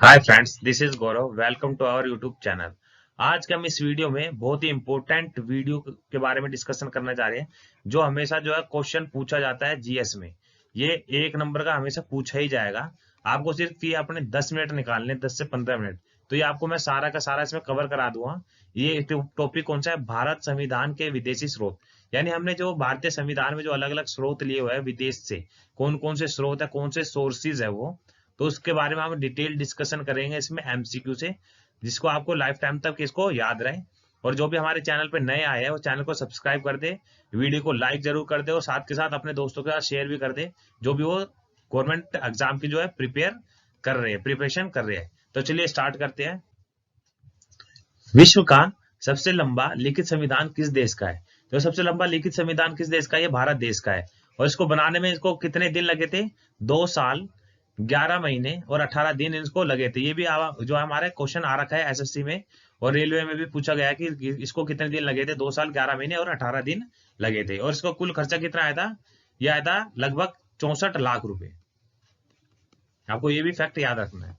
Hi friends, this is Gaurav. Welcome to our YouTube channel. आज के हम इस वीडियो में बहुत ही इंपॉर्टेंट वीडियो के बारे में डिस्कशन करने जा रहे हैं, जो हमेशा जो है क्वेश्चन पूछा जाता है जीएस में। ये 1 नंबर का हमेशा पूछा ही जाएगा। आपको सिर्फ ये अपने 10 मिनट निकालने, 10 से 15 मिनट। तो ये आपको मैं सारा का सारा इसमें कवर करा दूंगा। ये टॉपिक कौन सा है? भारत संविधान के विदेशी स्रोत। यानी हमने जो भारतीय संविधान में जो अलग अलग स्रोत लिए हुए हैं विदेश से, कौन कौन से स्रोत है, कौन से सोर्सेज है वो, तो उसके बारे में हम डिटेल डिस्कशन करेंगे इसमें एमसीक्यू से, जिसको आपको लाइफ टाइम तक इसको याद रहे। और जो भी हमारे चैनल पे नए आए हैं वो चैनल को सब्सक्राइब कर दे, वीडियो को लाइक जरूर कर दे और साथ के साथ अपने दोस्तों के साथ शेयर भी कर दे, जो भी वो गवर्नमेंट एग्जाम की जो है प्रिपरेशन कर रहे हैं। तो चलिए स्टार्ट करते हैं। विश्व का सबसे लंबा लिखित संविधान किस देश का है? तो सबसे लंबा लिखित संविधान किस देश का है? ये भारत देश का है। और इसको बनाने में इसको कितने दिन लगे थे? 2 साल 11 महीने और 18 दिन इसको लगे थे। ये भी जो हमारा क्वेश्चन आ रखा है एसएससी में और रेलवे में भी पूछा गया है कि इसको कितने दिन लगे थे? 2 साल 11 महीने और 18 दिन लगे थे। और इसको कुल खर्चा कितना आया था? यह आया था लगभग 64 लाख रुपए। आपको ये भी फैक्ट याद रखना है।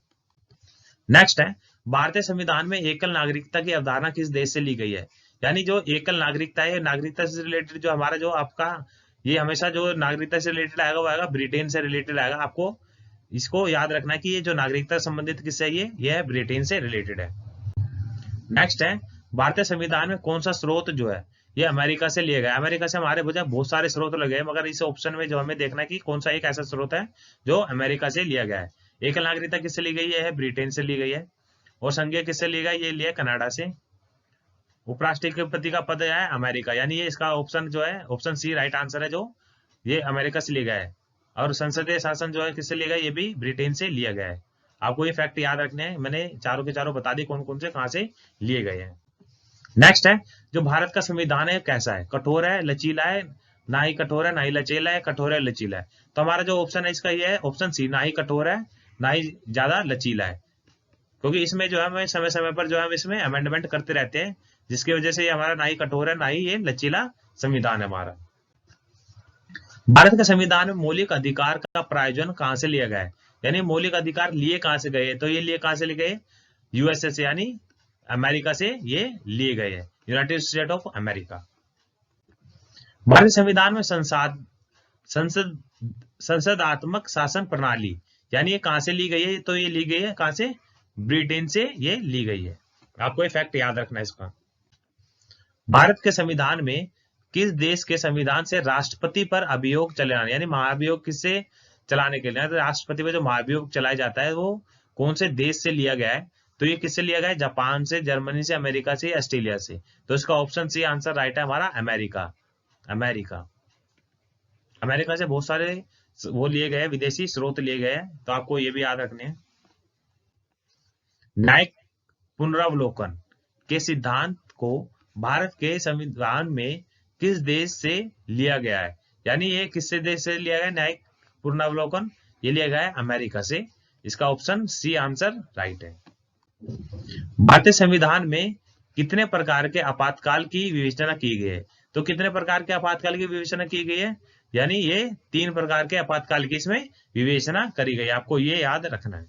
नेक्स्ट है, भारतीय संविधान में एकल नागरिकता की अवधारणा किस देश से ली गई है? यानी जो एकल नागरिकता है, नागरिकता से रिलेटेड जो हमारा जो आपका ये हमेशा जो नागरिकता से रिलेटेड आएगा वो आएगा ब्रिटेन से रिलेटेड आएगा। आपको इसको याद रखना है कि ये जो नागरिकता संबंधित किससे है, ये है ब्रिटेन से रिलेटेड है। नेक्स्ट है, भारतीय संविधान में कौन सा स्रोत जो है ये अमेरिका से लिया गया? अमेरिका से हमारे वजह बहुत सारे स्रोत लगे हैं, मगर इस ऑप्शन में जो हमें देखना है कि कौन सा एक ऐसा स्रोत है जो अमेरिका से लिया गया है। एकल नागरिकता किससे ली गई है? ब्रिटेन से ली गई है। और संघीय किससे लिया गया? ये लिया कनाडा से। उपराष्ट्रपति का पद है अमेरिका, यानी ये इसका ऑप्शन जो है ऑप्शन सी राइट आंसर है, जो ये अमेरिका से लिया गया है। और संसदीय शासन जो है किससे लिया गया? ये भी ब्रिटेन से लिया गया है। आपको ये फैक्ट याद रखने हैं। मैंने चारों के चारों बता दी कौन कौन से कहां से लिए गए हैं। नेक्स्ट है, जो भारत का संविधान है कैसा है? कठोर है, लचीला है? ना ही कठोर है ना ही लचीला है, कठोर है लचीला है। तो हमारा जो ऑप्शन है इसका ये है ऑप्शन सी, ना ही कठोर है ना ही ज्यादा लचीला है। क्योंकि इसमें जो है हमें समय समय पर जो है इसमें अमेंडमेंट करते रहते हैं, जिसकी वजह से ये हमारा ना ही कठोर है ना ही ये लचीला संविधान है हमारा। भारत के संविधान में मौलिक अधिकार का प्रायोजन कहां से लिया गया है? यानी मौलिक अधिकार लिए कहां से गए? तो ये लिए कहां से लिए गए? यूएसए से, यानी अमेरिका से ये लिए गए हैं, यूनाइटेड स्टेट ऑफ अमेरिका। भारतीय संविधान में संसद संसदात्मक शासन प्रणाली, यानी ये कहां से ली गई है? तो ये ली गई है कहां से? ब्रिटेन से ये ली गई है। आपको ये फैक्ट याद रखना है इसका। भारत के संविधान में किस देश के संविधान से राष्ट्रपति पर अभियोग चलाने, यानी महाभियोग किससे चलाने के लिए, तो राष्ट्रपति पर जो महाभियोग चलाया जाता है वो कौन से देश से लिया गया है? तो ये किससे लिया गया है? जापान से, जर्मनी से, अमेरिका से, ऑस्ट्रेलिया से। तो इसका ऑप्शन सी आंसर राइट है हमारा, अमेरिका। अमेरिका अमेरिका से बहुत सारे वो लिए गए, विदेशी स्रोत लिए गए हैं, तो आपको ये भी याद रखने हैं। न्यायिक पुनरावलोकन के सिद्धांत को भारत के संविधान में किस देश से लिया गया है? यानी ये किससे देश से लिया गया? न्यायिक पुनरावलोकन ये लिया गया है अमेरिका से। इसका ऑप्शन सी आंसर राइट है। भारतीय संविधान में कितने प्रकार के आपातकाल की विवेचना की गई है? तो कितने प्रकार के आपातकाल की विवेचना की गई है? यानी ये 3 प्रकार के आपातकाल की इसमें विवेचना करी गई। आपको ये याद रखना है।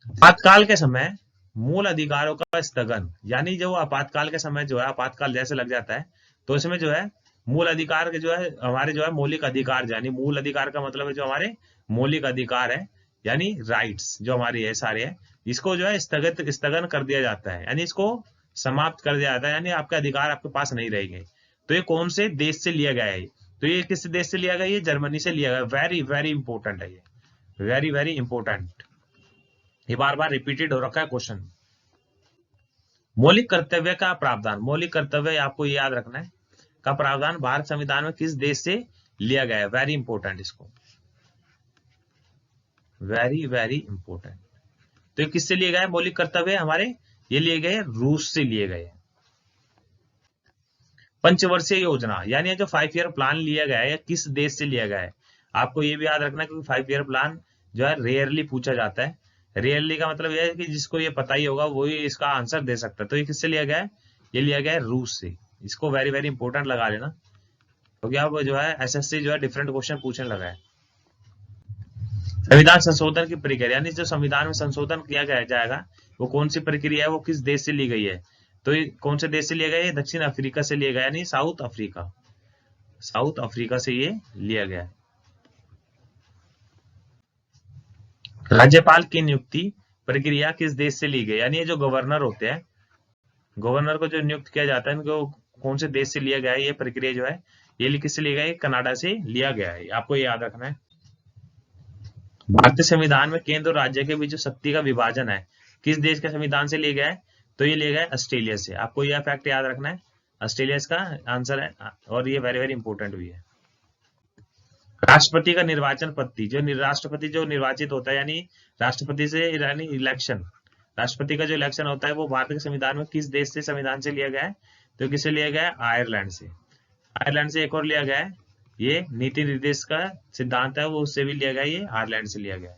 आपातकाल के समय मूल अधिकारों का स्थगन, यानी जो आपातकाल के समय जो है आपातकाल जैसे लग जाता है, तो इसमें जो है मूल अधिकार के जो है हमारे जो है मौलिक अधिकार, यानी मूल अधिकार का मतलब है जो हमारे मौलिक अधिकार है, यानी राइट्स जो हमारे है सारे है, इसको जो है स्थगन कर दिया जाता है, यानी इसको समाप्त कर दिया जाता है, यानी आपके अधिकार आपके पास नहीं रहेंगे। तो ये कौन से देश से लिया गया है? तो ये किस देश से लिया गया? ये जर्मनी से लिया गया। वेरी वेरी इंपॉर्टेंट है ये, वेरी वेरी इंपॉर्टेंट। ये बार बार रिपीटेड हो रखा है क्वेश्चन। मौलिक कर्तव्य का प्रावधान, मौलिक कर्तव्य आपको ये याद रखना है, का प्रावधान भारत संविधान में किस देश से लिया गया है? वेरी इंपॉर्टेंट, इसको वेरी वेरी इंपॉर्टेंट। तो ये किससे लिए गए मौलिक कर्तव्य हमारे? ये लिए गए रूस से लिए गए। पंचवर्षीय योजना, यानी जो 5 ईयर प्लान लिया गया है किस देश से लिया गया है? आपको ये भी याद रखना, क्योंकि 5 ईयर प्लान जो है रेयरली पूछा जाता है। रेयरली का मतलब यह है कि जिसको ये पता ही होगा वही इसका आंसर दे सकता है। तो ये किससे लिया गया है? ये लिया गया है रूस से। इसको वेरी वेरी इंपॉर्टेंट लगा लेना, क्योंकि अब जो है एसएससी जो है डिफरेंट क्वेश्चन पूछने लगा है। संविधान संशोधन की प्रक्रिया, यानी जो संविधान में संशोधन किया गया जाएगा वो कौन सी प्रक्रिया है, वो किस देश से ली गई है। तो ये कौन से देश से लिया गया है, दक्षिण अफ्रीका से लिया गया, यानी साउथ अफ्रीका, साउथ अफ्रीका से ये लिया गया है। राज्यपाल की नियुक्ति प्रक्रिया किस देश से ली गई, यानी ये जो गवर्नर होते हैं, गवर्नर को जो नियुक्त किया जाता है इनको कौन से देश से लिया गया है, ये प्रक्रिया जो है ये किससे लिया गया है, कनाडा से लिया गया है, आपको ये याद रखना है। भारतीय संविधान में केंद्र और राज्य के बीच जो शक्ति का विभाजन है किस देश के संविधान से लिया गया है, तो ये लिया गया है ऑस्ट्रेलिया से, आपको यह फैक्ट याद रखना है, ऑस्ट्रेलिया इसका आंसर है, और ये वेरी वेरी इंपॉर्टेंट भी है। राष्ट्रपति का निर्वाचन पद्धति, जो राष्ट्रपति जो निर्वाचित होता है, यानी राष्ट्रपति से, यानी इलेक्शन, राष्ट्रपति का जो इलेक्शन होता है वो भारत के संविधान में किस देश से संविधान से लिया गया है, तो किससे लिया गया है, आयरलैंड से। आयरलैंड से एक और लिया गया है, ये नीति निर्देश का सिद्धांत है वो उससे भी लिया गया है, ये आयरलैंड से लिया गया है।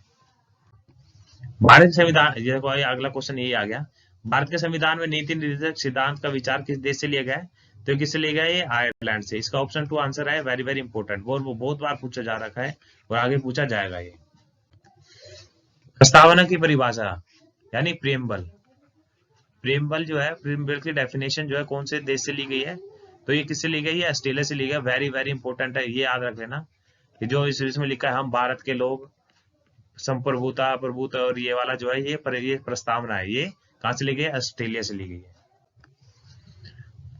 भारत संविधान, देखो अगला क्वेश्चन यही आ गया, भारत के संविधान में नीति निर्देशक सिद्धांत का विचार किस देश से लिया गया है, तो किससे लिया गया है, ये आयरलैंड से। इसका ऑप्शन 2 आंसर है, वेरी वेरी इंपॉर्टेंट, वो बहुत बार पूछा जा रखा है और आगे पूछा जाएगा। ये प्रस्तावना की परिभाषा, यानी प्रियम्बल, प्रियम्बल जो है, प्रियम्बल की डेफिनेशन जो है कौन से देश से ली गई है, तो ये किससे ली गई है, ऑस्ट्रेलिया से ली गई है, वेरी वेरी इंपॉर्टेंट है, ये याद रख लेना कि जो इसमें लिखा है हम भारत के लोग संप्रभुता प्रभुता, और ये वाला जो है ये प्रस्तावना है, ये कहां से ली गई है, ऑस्ट्रेलिया से ली गई है।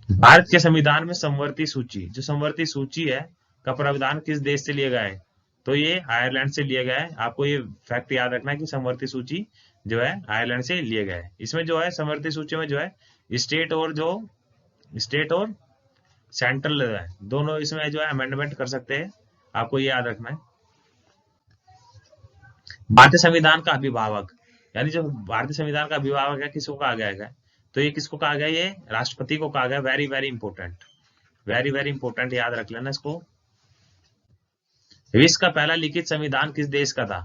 भारत के संविधान में समवर्ती सूची, जो समवर्ती सूची है का प्रावधान किस देश से लिया गया है, तो ये आयरलैंड से लिया गया है, आपको ये फैक्ट याद रखना है कि समवर्ती सूची जो है आयरलैंड से लिया गया है। इसमें जो है समवर्ती सूची में जो है स्टेट और सेंट्रल है, दोनों इसमें जो है अमेंडमेंट कर सकते हैं, आपको ये याद रखना है। भारतीय संविधान का अभिभावक, यानी जो भारतीय संविधान का अभिभावक है किसको कहा गया है, तो ये किसको कहा गया, ये राष्ट्रपति को कहा गया, very very important, very very important, याद रख लेना इसको। विश्व का पहला लिखित संविधान किस देश का था,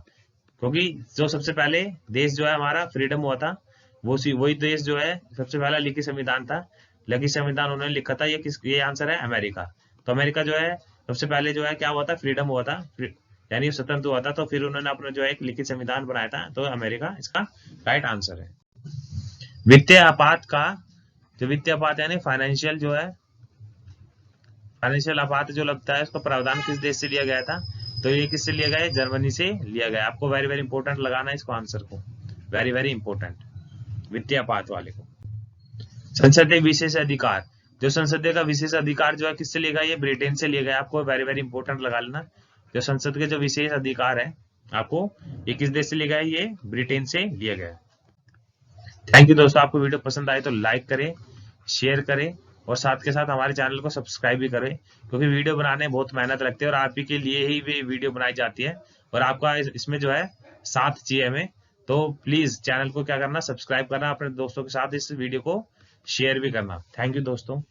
क्योंकि जो सबसे पहले देश जो है हमारा फ्रीडम हुआ था वो वही देश जो है सबसे पहला लिखित संविधान था, लिखित संविधान उन्होंने लिखा था, ये आंसर है अमेरिका। तो अमेरिका जो है सबसे पहले जो है क्या हुआ था, फ्रीडम हुआ था, यानी स्वतंत्र हुआ था, तो फिर उन्होंने अपना जो है एक लिखित संविधान बनाया था, तो अमेरिका इसका राइट आंसर है। वित्तीय आपात का, जो वित्तीय आपात यानी फाइनेंशियल जो है, फाइनेंशियल आपात जो लगता है उसका प्रावधान किस देश से लिया गया था, तो ये किससे लिया गया है, जर्मनी से लिया गया। आपको वेरी वेरी इंपॉर्टेंट लगाना है इसको आंसर को, वेरी वेरी इंपॉर्टेंट, वित्तीय आपात वाले को। संसदीय विशेष अधिकार, जो संसदीय का विशेष अधिकार जो है किससे लिया गया, ये ब्रिटेन से लिया गया, आपको वेरी वेरी इंपॉर्टेंट लगा लेना। जो संसद के जो विशेष अधिकार है आपको, ये किस देश से लिया गया, ये ब्रिटेन से लिया गया। थैंक यू दोस्तों, आपको वीडियो पसंद आए तो लाइक करें, शेयर करें, और साथ के साथ हमारे चैनल को सब्सक्राइब भी करें, क्योंकि वीडियो बनाने में बहुत मेहनत लगती है और आप ही के लिए ही भी वीडियो बनाई जाती है, और आपका इसमें जो है साथ चाहिए हमें। तो प्लीज चैनल को क्या करना, सब्सक्राइब करना, अपने दोस्तों के साथ इस वीडियो को शेयर भी करना। थैंक यू दोस्तों।